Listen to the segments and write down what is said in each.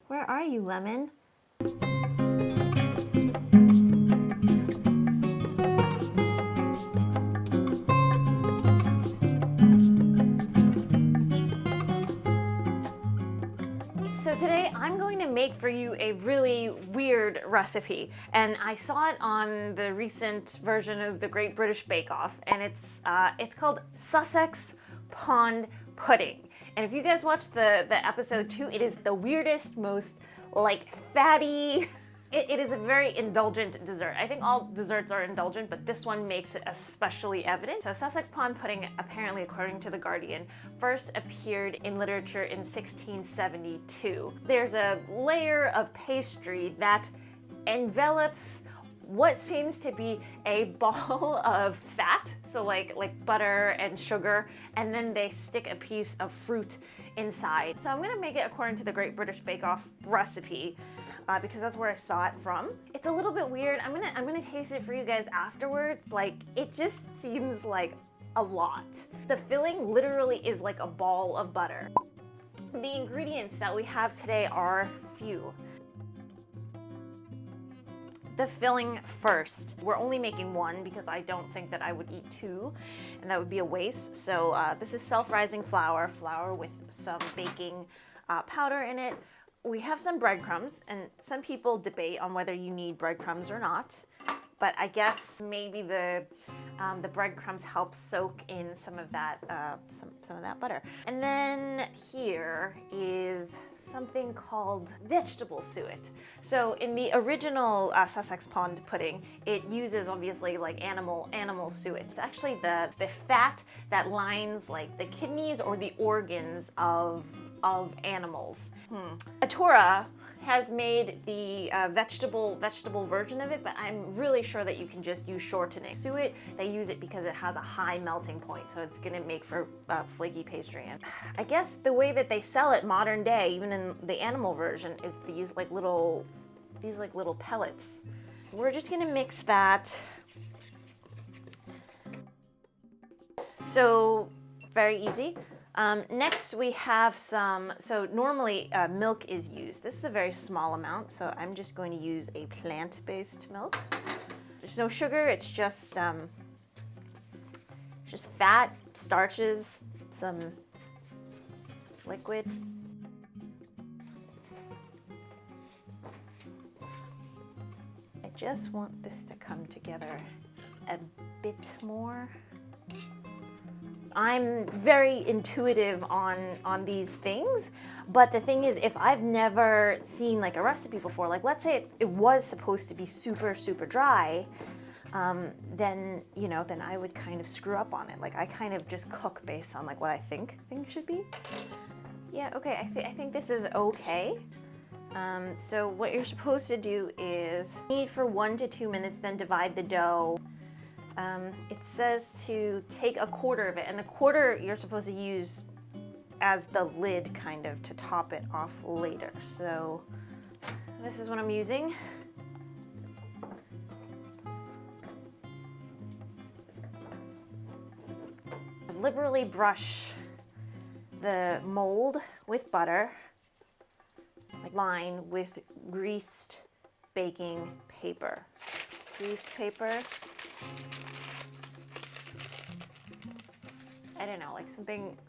Where are you, Lemon? So today I'm going to make for you a really weird recipe, and I saw it on the recent version of the Great British Bake Off, and it's called Sussex Pond Pudding. And if you guys watched the episode 2, it is the weirdest, most like fatty. It is a very indulgent dessert. I think all desserts are indulgent, but this one makes it especially evident. So Sussex Pond Pudding, apparently according to The Guardian, first appeared in literature in 1672. There's a layer of pastry that envelops what seems to be a ball of fat, so like butter and sugar, and then they stick a piece of fruit inside. So I'm gonna make it according to the Great British Bake Off recipe, because that's where I saw it from. It's a little bit weird. I'm gonna taste it for you guys afterwards. Like, it just seems like a lot. The filling literally is like a ball of butter. The ingredients that we have today are few. The filling first. We're only making one because I don't think that I would eat two, and that would be a waste. So this is self-rising flour with some baking powder in it. We have some breadcrumbs, and some people debate on whether you need breadcrumbs or not, but I guess maybe the breadcrumbs help soak in some of that some of that butter. And then here is something called vegetable suet. So in the original Sussex Pond Pudding, it uses obviously like animal suet. It's actually the fat that lines like the kidneys or the organs of animals. Atura has made the vegetable version of it, but I'm really sure that you can just use shortening. Suet, they use it because it has a high melting point, so it's gonna make for flaky pastry. And I guess the way that they sell it modern day, even in the animal version, is these little pellets. We're just gonna mix that. So very easy. Next we have some, so normally milk is used. This is a very small amount, so I'm just going to use a plant-based milk. There's no sugar, it's just fat, starches, some liquid. I just want this to come together a bit more. I'm very intuitive on these things, but the thing is, if I've never seen like a recipe before, like let's say it was supposed to be super dry, then I would kind of screw up on it. Like I kind of just cook based on like what I think things should be. Yeah, okay, I think this is okay. So what you're supposed to do is knead for 1 to 2 minutes, then divide the dough. It says to take a quarter of it, and the quarter you're supposed to use as the lid kind of to top it off later. So this is what I'm using. Liberally brush the mold with butter, like line with greased baking paper. Greased paper. I don't know, like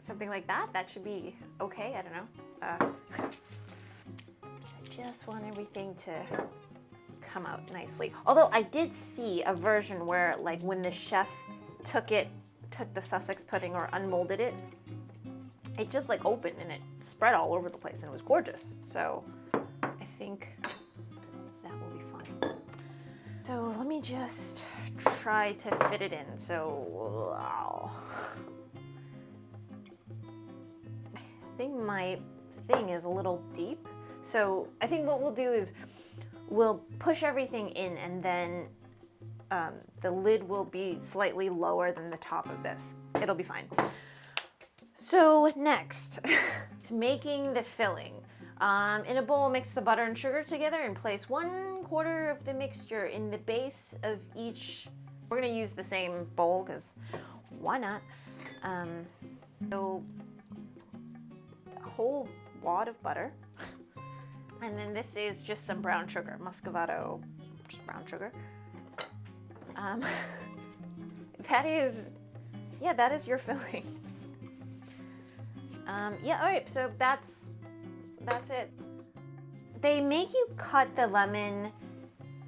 something like that. That should be okay. I don't know. I just want everything to come out nicely. Although I did see a version where, like, when the chef took the Sussex pudding or unmolded it, it just like opened and it spread all over the place and it was gorgeous. So I think that will be fine. So let me just try to fit it in. So wow. I think my thing is a little deep. So I think what we'll do is we'll push everything in, and then the lid will be slightly lower than the top of this. It'll be fine. So next, to making the filling. In a bowl, mix the butter and sugar together and place 1/4 of the mixture in the base of each. We're gonna use the same bowl because why not? So a whole wad of butter. And then this is just some brown sugar, muscovado, just brown sugar. That is your filling. Yeah, all right, so that's it. They make you cut the lemon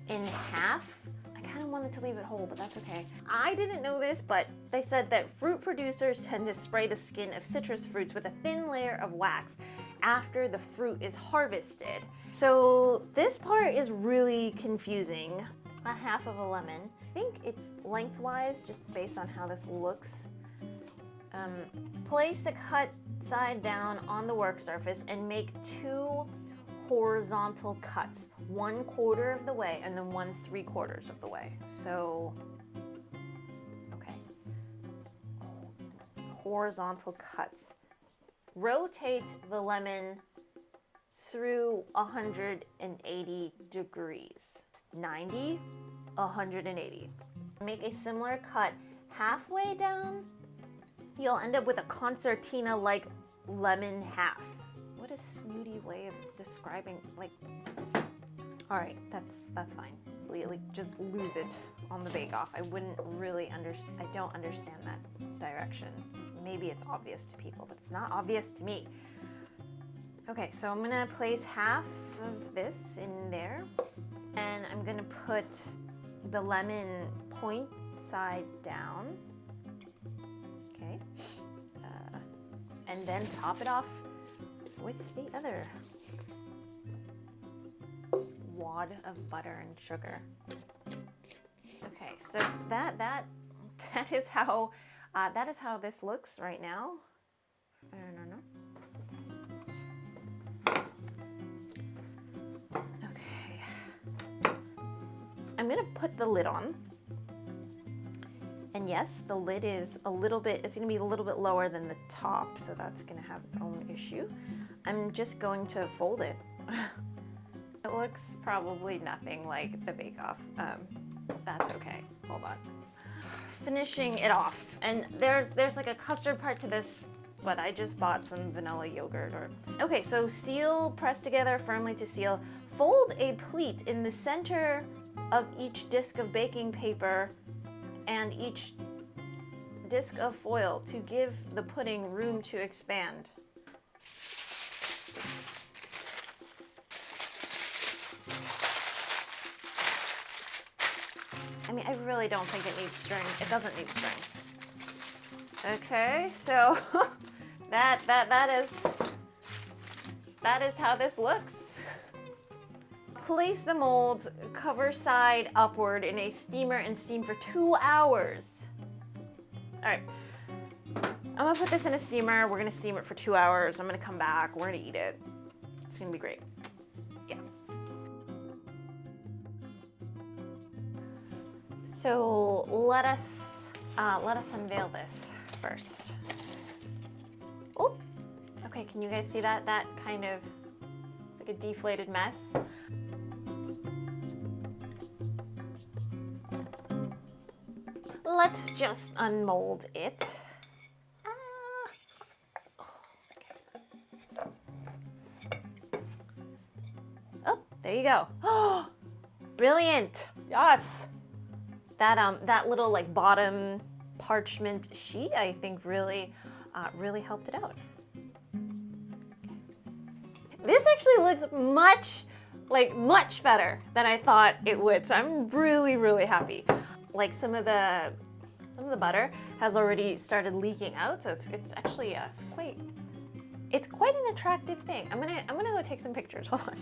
in half. I kind of wanted to leave it whole, but that's okay. I didn't know this, but they said that fruit producers tend to spray the skin of citrus fruits with a thin layer of wax after the fruit is harvested. So this part is really confusing. A half of a lemon. I think it's lengthwise, just based on how this looks. Place the cut side down on the work surface and make 2 horizontal cuts, 1/4 of the way and then 1/3 of the way. So, okay. Horizontal cuts. Rotate the lemon through 180 degrees. 90, 180. Make a similar cut halfway down. You'll end up with a concertina-like lemon half. What a snooty way of describing, like, all right, that's fine. Like, just lose it on the Bakeoff. I wouldn't really I don't understand that direction. Maybe it's obvious to people, but it's not obvious to me. Okay, so I'm gonna place half of this in there, and I'm gonna put the lemon point side down. Okay, and then top it off with the other wad of butter and sugar. Okay, so that is how this looks right now. I don't know. Okay, I'm gonna put the lid on. And yes, the lid is it's gonna be a little bit lower than the top, so that's gonna have its own issue. I'm just going to fold it. It looks probably nothing like the Bakeoff. That's okay, hold on. Finishing it off, and there's like a custard part to this, but I just bought some vanilla yogurt. Okay, so seal, press together firmly to seal. Fold a pleat in the center of each disc of baking paper and each disc of foil to give the pudding room to expand. I mean, I really don't think it needs string. It doesn't need string. Okay, so that is how this looks. Place the molds cover side upward in a steamer and steam for 2 hours. All right, I'm gonna put this in a steamer. We're gonna steam it for 2 hours. I'm gonna come back. We're gonna eat it. It's gonna be great. Yeah. So let us unveil this first. Oh, okay. Can you guys see that? That kind of, it's like a deflated mess. Let's just unmold it. Oh, there you go. Oh, brilliant. Yes. That little like bottom parchment sheet, I think really helped it out. This actually looks much better than I thought it would. So I'm really happy. Like some of the butter has already started leaking out, so it's actually it's quite an attractive thing. I'm gonna go take some pictures. Hold on.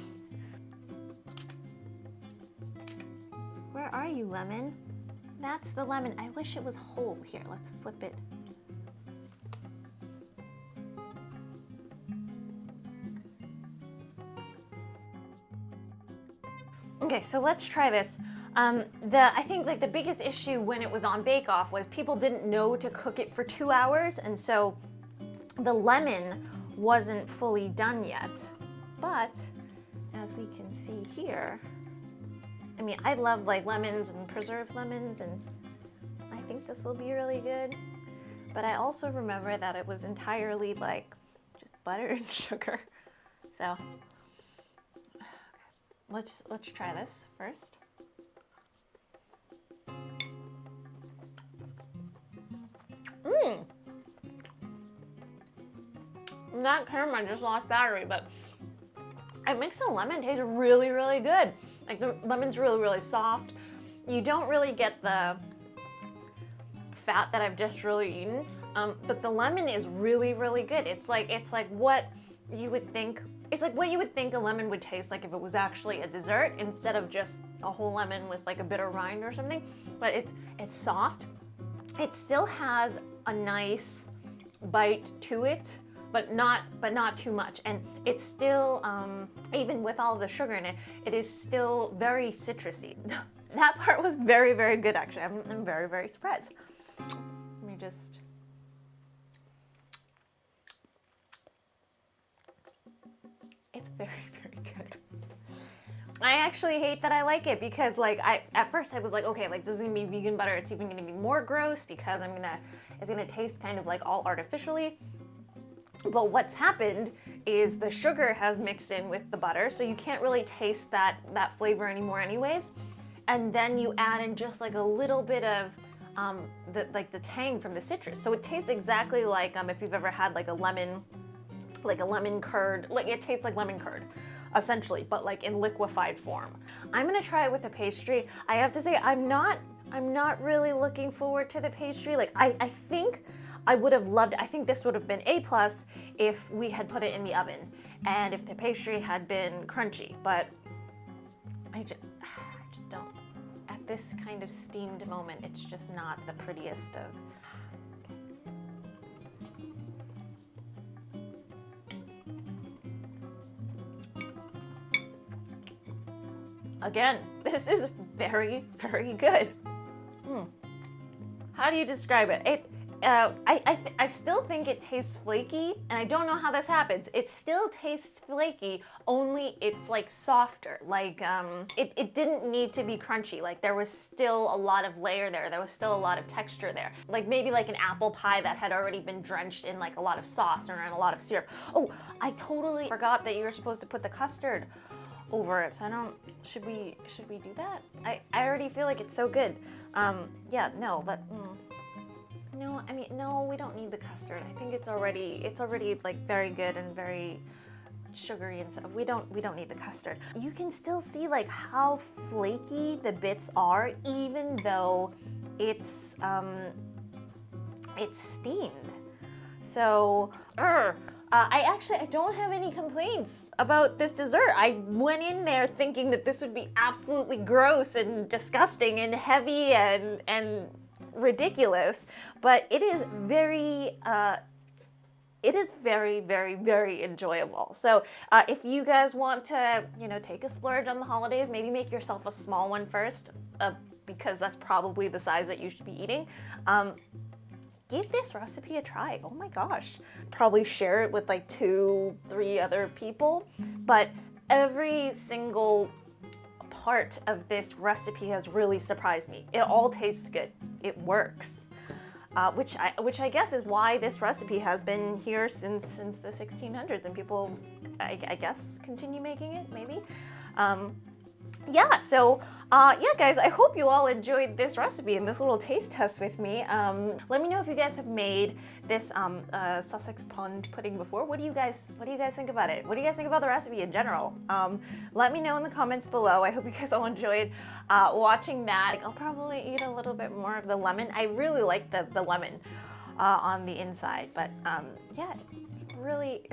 Where are you, lemon? That's the lemon. I wish it was whole. Here, let's flip it. Okay, so let's try this. I think like the biggest issue when it was on Bakeoff was people didn't know to cook it for 2 hours, and so the lemon wasn't fully done yet. But as we can see here, I mean, I love like lemons and preserved lemons, and I think this will be really good. But I also remember that it was entirely like just butter and sugar. So let's try this first. That caramel just lost battery, but it makes the lemon taste really, really good. Like the lemon's really, really soft. You don't really get the fat that I've just really eaten, but the lemon is really, really good. It's like what you would think. It's like what you would think a lemon would taste like if it was actually a dessert instead of just a whole lemon with like a bitter rind or something. But it's soft. It still has a nice bite to it, but not too much. And it's still, even with all of the sugar in it, it is still very citrusy. That part was very, very good, actually. I'm very, very surprised. Let me just... It's very, very good. I actually hate that I like it because like at first I was like, okay, like this is gonna be vegan butter. It's even gonna be more gross because it's gonna taste kind of like all artificially. But what's happened is the sugar has mixed in with the butter, so you can't really taste that flavor anymore anyways. And then you add in just like a little bit of the tang from the citrus. So it tastes exactly like if you've ever had like a lemon curd, like it tastes like lemon curd, essentially, but like in liquefied form. I'm gonna try it with a pastry. I have to say, I'm not really looking forward to the pastry. Like I think I would have loved it. I think this would have been A+ if we had put it in the oven and if the pastry had been crunchy, but I just don't. At this kind of steamed moment, it's just not the prettiest of. Again, this is very, very good. How do you describe it? I still think it tastes flaky, and I don't know how this happens. It still tastes flaky, only it's like softer. Like it didn't need to be crunchy. Like there was still a lot of layer there. There was still a lot of texture there. Like maybe like an apple pie that had already been drenched in like a lot of sauce or in a lot of syrup. Oh, I totally forgot that you were supposed to put the custard over it. So should we do that? I already feel like it's so good. Yeah, no, but no, I mean, no, we don't need the custard. I think it's already like very good and very sugary and stuff. We don't need the custard. You can still see like how flaky the bits are, even though it's steamed. So, I don't have any complaints about this dessert. I went in there thinking that this would be absolutely gross and disgusting and heavy and ridiculous, but it is very, very, very enjoyable. So if you guys want to, take a splurge on the holidays, maybe make yourself a small one first, because that's probably the size that you should be eating. Give this recipe a try. Oh my gosh. Probably share it with like 2-3 other people, but every single part of this recipe has really surprised me. It all tastes good. It works. Which I guess is why this recipe has been here since the 1600s, and people, I guess, continue making it, maybe. Yeah, so yeah, guys, I hope you all enjoyed this recipe and this little taste test with me. Let me know if you guys have made this Sussex pond pudding before. What do you guys think about it? What do you guys think about the recipe in general? Let me know in the comments below. I hope you guys all enjoyed watching that. I'll probably eat a little bit more of the lemon. I really like the lemon on the inside, but yeah, really.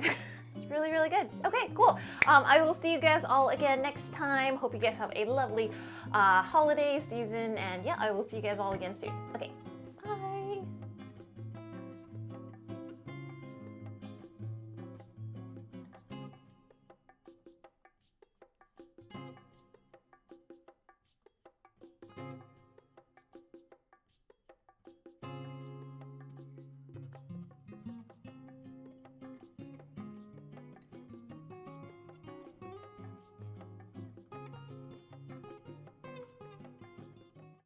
It's really, really good. Okay, cool. I will see you guys all again next time. Hope you guys have a lovely holiday season, and yeah, I will see you guys all again soon. Okay.